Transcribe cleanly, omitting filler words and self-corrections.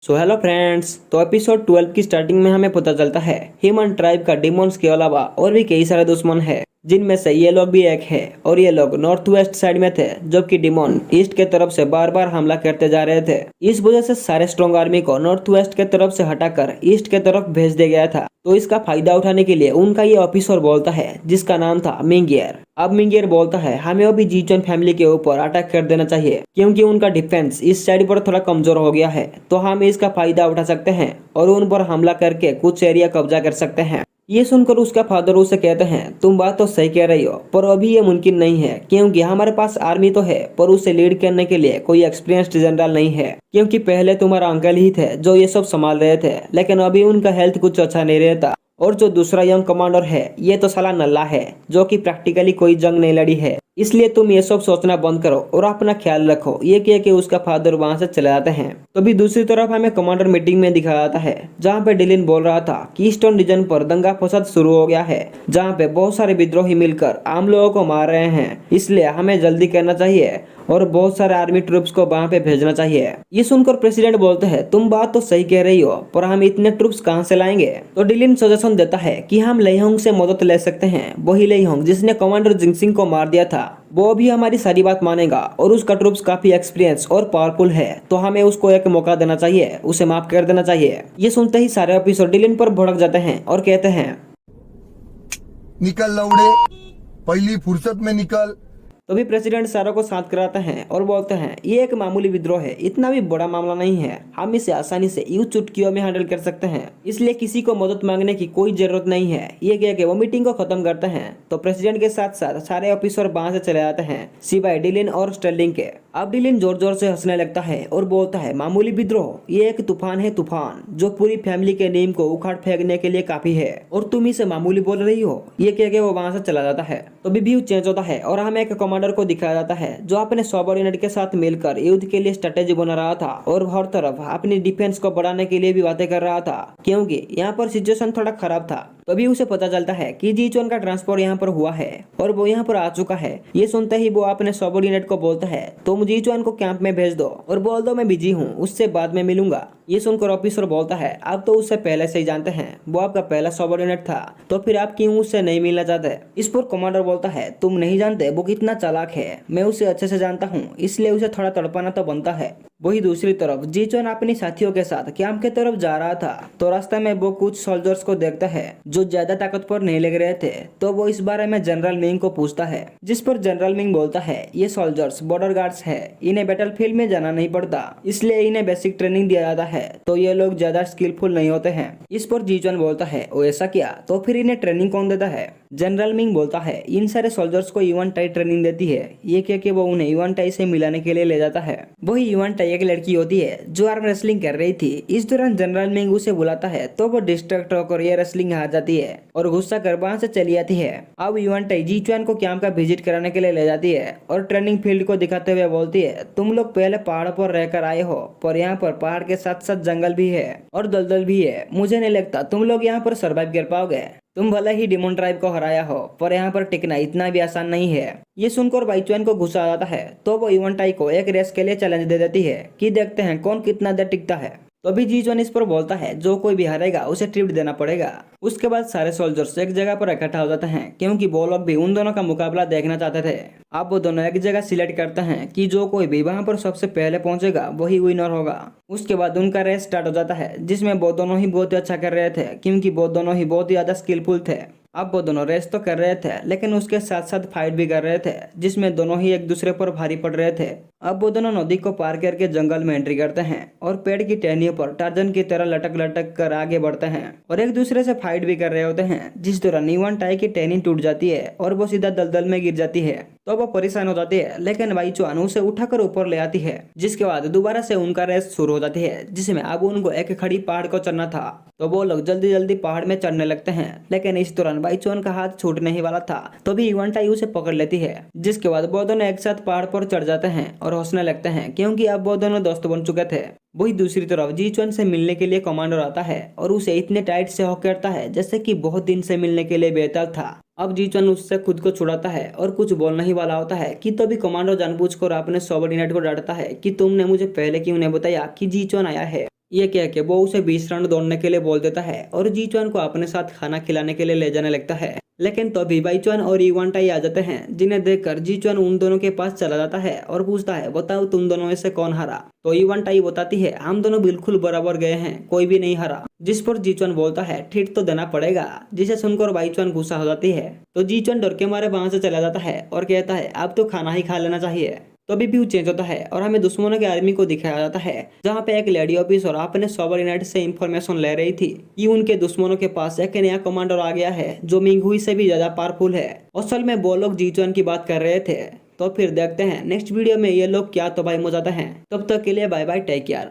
So hello friends. तो episode 12 की starting में हमें पता चलता है ह्यूमन ट्राइब का डिमोन्स के अलावा और भी कई सारे दुश्मन है, जिनमें से ये लोग भी एक है। और ये लोग नॉर्थ वेस्ट साइड में थे, जबकि डिमोन ईस्ट के तरफ से बार बार हमला करते जा रहे थे। इस वजह से सारे स्ट्रॉन्ग आर्मी को नॉर्थ वेस्ट के तरफ से हटाकर ईस्ट के तरफ भेज दिया गया था। तो इसका फायदा उठाने के लिए उनका ये ऑफिसर बोलता है, जिसका नाम था मिंगियर। अब मिंगियर बोलता है हमें अभी जीचन फैमिली के ऊपर अटैक कर देना चाहिए, क्योंकि उनका डिफेंस इस साइड पर थोड़ा कमजोर हो गया है। तो हम इसका फायदा उठा सकते हैं और उन पर हमला करके कुछ एरिया कब्जा कर सकते हैं। ये सुनकर उसका फादर उसे कहते हैं तुम बात तो सही कह रही हो, पर अभी ये मुमकिन नहीं है, क्योंकि हमारे पास आर्मी तो है पर उसे लीड करने के लिए कोई एक्सपीरियंस्ड जनरल नहीं है। क्योंकि पहले तुम्हारा अंकल ही थे जो ये सब संभाल रहे थे, लेकिन अभी उनका हेल्थ कुछ अच्छा नहीं रहता। और जो दूसरा यंग कमांडर है ये तो साला नल्ला है, जो कि प्रैक्टिकली कोई जंग नहीं लड़ी है। इसलिए तुम ये सब सोचना बंद करो और अपना ख्याल रखो। ये कह के उसका फादर वहां से चले जाते हैं। तो भी दूसरी तरफ हमें कमांडर मीटिंग में दिखाया जाता है, जहाँ पे डिलिन बोल रहा था कि ईस्टर्न रीजन पर दंगा फसाद शुरू हो गया है, जहाँ पे बहुत सारे विद्रोही मिलकर आम लोगों को मार रहे हैं। इसलिए हमें जल्दी करना चाहिए और बहुत सारे आर्मी ट्रूप्स को वहां पे भेजना चाहिए। ये सुनकर प्रेसिडेंट बोलते हैं तुम बात तो सही कह रही हो, पर हम इतने ट्रूप्स कहां से लाएंगे। तो डिलिन सजेशन देता है कि हम लेहोंग से मदद ले सकते हैं। वही लेहोंग जिसने कमांडर जिंगसिंग को मार दिया था, वो भी हमारी सारी बात मानेगा और उसका ट्रूप्स काफी एक्सपीरियंस और पावरफुल है। तो हमें उसको एक मौका देना चाहिए, उसे माफ कर देना चाहिए। ये सुनते ही सारे ऑफिसर डिलिन पर भड़क जाते हैं और कहते हैं निकल लौड़े, पहली फुर्सत में निकल। तो भी प्रेसिडेंट सारों को शांत कराते हैं और बोलते हैं ये एक मामूली विद्रोह है, इतना भी बड़ा मामला नहीं है, हम इसे आसानी से यूं चुटकियों में हैंडल कर सकते हैं, इसलिए किसी को मदद मांगने की कोई जरूरत नहीं है। ये कह के वो मीटिंग को खत्म करते हैं। तो प्रेसिडेंट के साथ साथ सारे ऑफिसर वहां से चले जाते हैं, सिवाय डिलिन और स्टर्लिंग के। अब डिलिन जोर जोर से हंसने लगता है और बोलता है मामूली विद्रोह, ये एक तूफान है, तूफान जो पूरी फैमिली के नीम को उखाड़ फेंकने के लिए काफी है, और तुम इसे मामूली बोल रही हो। ये कह के वो वहां से चला जाता है। तो भी व्यू चेंज होता है और हमें एक कमांडर को दिखाया जाता है, जो अपने सबऑर्डिनेट के साथ मिलकर युद्ध के लिए स्ट्रेटेजी बना रहा था और हर तरफ अपनी डिफेंस को बढ़ाने के लिए भी बातें कर रहा था, क्योंकि यहाँ पर सिचुएशन थोड़ा खराब था। तभी उसे पता चलता है कि जीचोन का ट्रांसफर यहाँ पर हुआ है और वो यहाँ पर आ चुका है। ये सुनते ही वो अपने सबऑर्डिनेट को बोलता है तुम जीचोन को कैंप में भेज दो और बोल दो मैं बिजी हूँ, उससे बाद में मिलूंगा। ये सुनकर ऑफिसर बोलता है आप तो उससे पहले से ही जानते हैं, वो आपका पहला सबऑर्डिनेट था, तो फिर आप क्यों उससे नहीं मिलना चाहते। इस पर कमांडर बोलता है तुम नहीं जानते वो कितना चालाक है, मैं उसे अच्छे से जानता हूँ, इसलिए उसे थोड़ा तड़पाना तो बनता है। वही दूसरी तरफ जीचोन अपने साथियों के साथ कैंप की तरफ जा रहा था, तो रास्ते में वो कुछ सोल्जर्स को देखता है जो ज्यादा ताकतवर नहीं लग रहे थे। तो वो इस बारे में जनरल मिंग को पूछता है, जिस पर जनरल मिंग बोलता है ये सोल्जर्स बॉर्डर गार्ड्स है, इन्हें बैटलफील्ड में जाना नहीं पड़ता, इसलिए इन्हें बेसिक ट्रेनिंग दिया जाता है, तो ये लोग ज्यादा स्किलफुल नहीं होते हैं। इस पर जीचोन बोलता है ओ ऐसा क्या, तो फिर इन्हें ट्रेनिंग कौन देता है। जनरल मिंग बोलता है इन सारे सोल्जर्स को युवान टाई ट्रेनिंग देती है। ये कह के वो उन्हें युवान टाई से मिलाने के लिए ले जाता है। वही युवान टाई एक लड़की होती है जो आर्म रेसलिंग कर रही थी। इस दौरान जनरल मिंग उसे बुलाता है, तो वो डिस्ट्रैक्ट होकर ये रेसलिंग हार जाती है और गुस्सा कर वहां से चली जाती है। अब युवान टाई जीचुआन को कैंप का विजिट कराने के लिए ले जाती है और ट्रेनिंग फील्ड को दिखाते हुए बोलती है तुम लोग पहले पहाड़ पर रहकर आए हो, पर यहाँ पर पहाड़ के साथ साथ जंगल भी है और दलदल भी है, मुझे नहीं लगता तुम लोग यहाँ पर सर्वाइव कर पाओगे। तुम भले ही डिमोन ट्राइब को हराया हो, पर यहाँ पर टिकना इतना भी आसान नहीं है। ये सुनकर बाइचुआन को गुस्सा आ जाता है, तो वो युवान टाई को एक रेस के लिए चैलेंज दे देती है कि देखते हैं कौन कितना देर टिकता है। तो अभी जीचुआन इस पर बोलता है जो कोई भी हारेगा उसे ट्रिब्यूट देना पड़ेगा। उसके बाद सारे सोल्जर्स एक जगह पर इकट्ठा हो जाते हैं, क्योंकि वो लोग भी उन दोनों का मुकाबला देखना चाहते थे। अब वो दोनों एक जगह सिलेक्ट करते हैं कि जो कोई भी वहां पर सबसे पहले पहुंचेगा वही विनर होगा। उसके बाद उनका रेस स्टार्ट हो जाता है, जिसमें वो दोनों ही बहुत ही अच्छा कर रहे थे, क्योंकि वो दोनों ही बहुत ही ज्यादा स्किलफुल थे। अब वो दोनों रेस तो कर रहे थे, लेकिन उसके साथ साथ फाइट भी कर रहे थे, जिसमें दोनों ही एक दूसरे पर भारी पड़ रहे थे। अब वो दोनों नदी को पार करके जंगल में एंट्री करते हैं और पेड़ की टहनियों पर टार्जन की तरह लटक लटक कर आगे बढ़ते हैं और एक दूसरे से फाइट भी कर रहे होते हैं, जिस दौरान युवान टाई की टहनी टूट जाती है और वो सीधा दलदल में गिर जाती है। तो वो परेशान हो जाती है, लेकिन बाइचुआन उसे उठाकर ऊपर ले आती है, जिसके बाद दोबारा से उनका रेस शुरू हो जाती है, जिसमें अब उनको एक खड़ी पहाड़ को चढ़ना था। तो वो लोग जल्दी जल्दी पहाड़ में चढ़ने लगते हैं, लेकिन इस दौरान बाइचुआन का हाथ छूटने ही वाला था, तो भी युवान टाई उसे पकड़ लेती है, जिसके बाद वो दोनों एक साथ पहाड़ पर चढ़ जाते हैं और हंसने लगते हैं, क्योंकि अब वो दोनों दोस्त बन चुके थे। वही दूसरी तरफ जीचुआन से मिलने के लिए कमांडर आता है और उसे इतने टाइट से हक करता है जैसे कि बहुत दिन से मिलने के लिए बेताब था। अब जीचुआन उससे खुद को छुड़ाता है और कुछ बोलने ही वाला होता है कि तभी कमांडर जानबूझकर अपने सबऑर्डिनेट को डांटता है कि तुमने मुझे पहले क्यों नहीं बताया कि जीचुआन आया है। ये कह के वो उसे 20 राउंड दौड़ने के लिए बोल देता है और जी चुआन को अपने साथ खाना खिलाने के लिए ले जाने लगता है। लेकिन तभी बाई चुआन और इवान टाई आ जाते हैं, जिन्हें देखकर जी चुआन उन दोनों के पास चला जाता है और पूछता है बताओ तुम दोनों में से कौन हारा। तो इवान टाई बताती है हम दोनों बिल्कुल बराबर गए हैं, कोई भी नहीं हारा। जिस पर जी चुआन बोलता है ट्रीट तो देना पड़ेगा, जिसे सुनकर बाई चुआन गुस्सा हो जाती है। तो जी चुआन डर के मारे वहां से चला जाता है और कहता है अब तो खाना ही खा लेना चाहिए। तो अभी व्यू चेंज होता है और हमें दुश्मनों के आर्मी को दिखाया जाता है, जहाँ पे एक लेडी ऑफिसर अपने सोवरेनिटी से इंफॉर्मेशन ले रही थी कि उनके दुश्मनों के पास एक नया कमांडर आ गया है जो मिंगहुई से भी ज्यादा पावरफुल है। असल में वो लोग जी चुआन की बात कर रहे थे। तो फिर देखते हैं नेक्स्ट वीडियो में ये लोग क्या तबाही मचाते हैं। तब तक के लिए बाय बाय, टेक केयर।